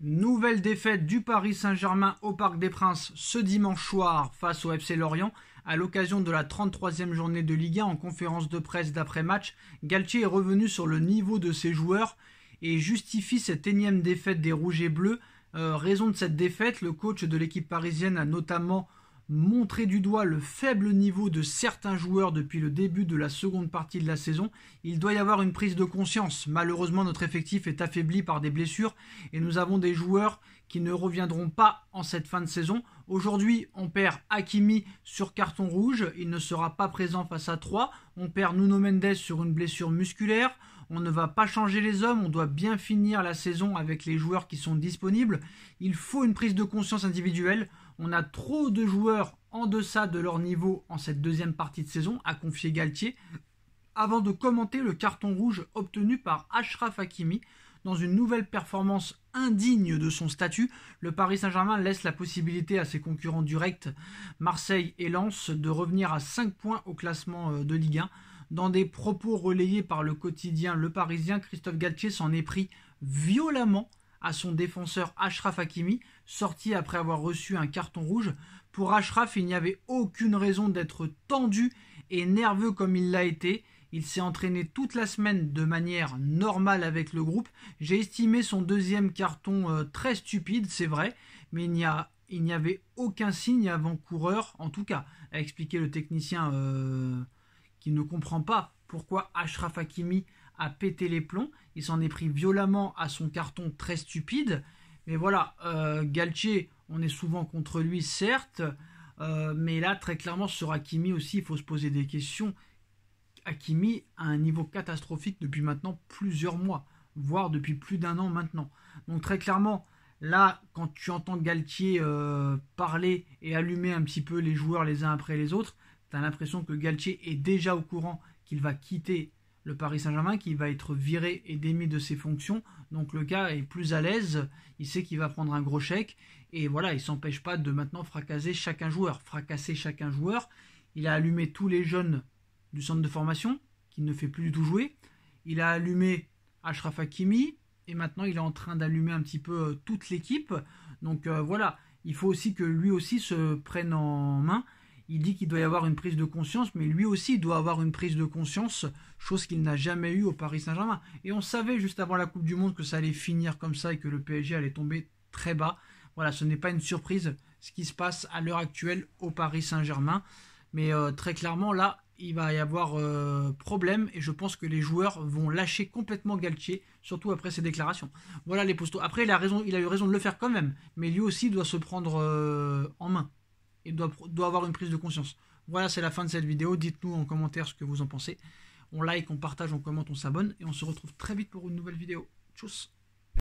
Nouvelle défaite du Paris Saint-Germain au Parc des Princes ce dimanche soir face au FC Lorient. À l'occasion de la 33e journée de Ligue 1 en conférence de presse d'après-match, Galtier est revenu sur le niveau de ses joueurs et justifie cette énième défaite des Rouges et Bleus. Raison de cette défaite, le coach de l'équipe parisienne a notamment montré du doigt le faible niveau de certains joueurs depuis le début de la seconde partie de la saison. Il doit y avoir une prise de conscience. Malheureusement, notre effectif est affaibli par des blessures et nous avons des joueurs qui ne reviendront pas en cette fin de saison. Aujourd'hui, on perd Hakimi sur carton rouge, il ne sera pas présent face à Troyes. On perd Nuno Mendes sur une blessure musculaire. On ne va pas changer les hommes, on doit bien finir la saison avec les joueurs qui sont disponibles. Il faut une prise de conscience individuelle. On a trop de joueurs en deçà de leur niveau en cette deuxième partie de saison, a confié Galtier, avant de commenter le carton rouge obtenu par Achraf Hakimi. Dans une nouvelle performance indigne de son statut, le Paris Saint-Germain laisse la possibilité à ses concurrents directs, Marseille et Lens, de revenir à 5 points au classement de Ligue 1. Dans des propos relayés par le quotidien Le Parisien, Christophe Galtier s'en est pris violemment à son défenseur Achraf Hakimi, sorti après avoir reçu un carton rouge. Pour Achraf, il n'y avait aucune raison d'être tendu et nerveux comme il l'a été. Il s'est entraîné toute la semaine de manière normale avec le groupe. J'ai estimé son deuxième carton très stupide, c'est vrai, mais il n'y avait aucun signe avant-coureur, en tout cas, a expliqué le technicien qui ne comprend pas pourquoi Achraf Hakimi a pété les plombs. Il s'en est pris violemment à son carton très stupide. Mais voilà, Galtier, on est souvent contre lui, certes, mais là, très clairement, sur Hakimi aussi, il faut se poser des questions. Hakimi a un niveau catastrophique depuis maintenant plusieurs mois, voire depuis plus d'un an maintenant. Donc très clairement, là, quand tu entends Galtier parler et allumer un petit peu les joueurs les uns après les autres, tu as l'impression que Galtier est déjà au courant qu'il va quitter le Paris Saint-Germain, qu'il va être viré et démis de ses fonctions. Donc le gars est plus à l'aise, il sait qu'il va prendre un gros chèque. Et voilà, il ne s'empêche pas de maintenant fracasser chacun joueur. Il a allumé tous les jeunes du centre de formation, qui ne fait plus du tout jouer. Il a allumé Achraf Hakimi, et maintenant il est en train d'allumer un petit peu toute l'équipe. Donc voilà, il faut aussi que lui aussi se prenne en main. Il dit qu'il doit y avoir une prise de conscience, mais lui aussi doit avoir une prise de conscience, chose qu'il n'a jamais eue au Paris Saint-Germain. Et on savait juste avant la Coupe du Monde que ça allait finir comme ça et que le PSG allait tomber très bas. Voilà, ce n'est pas une surprise ce qui se passe à l'heure actuelle au Paris Saint-Germain. Mais très clairement, là, il va y avoir problème et je pense que les joueurs vont lâcher complètement Galtier, surtout après ses déclarations. Voilà les postos. Après, il a eu raison de le faire quand même, mais lui aussi doit se prendre en main. Il doit avoir une prise de conscience. Voilà, c'est la fin de cette vidéo. Dites-nous en commentaire ce que vous en pensez. On like, on partage, on commente, on s'abonne. Et on se retrouve très vite pour une nouvelle vidéo. Tchuss.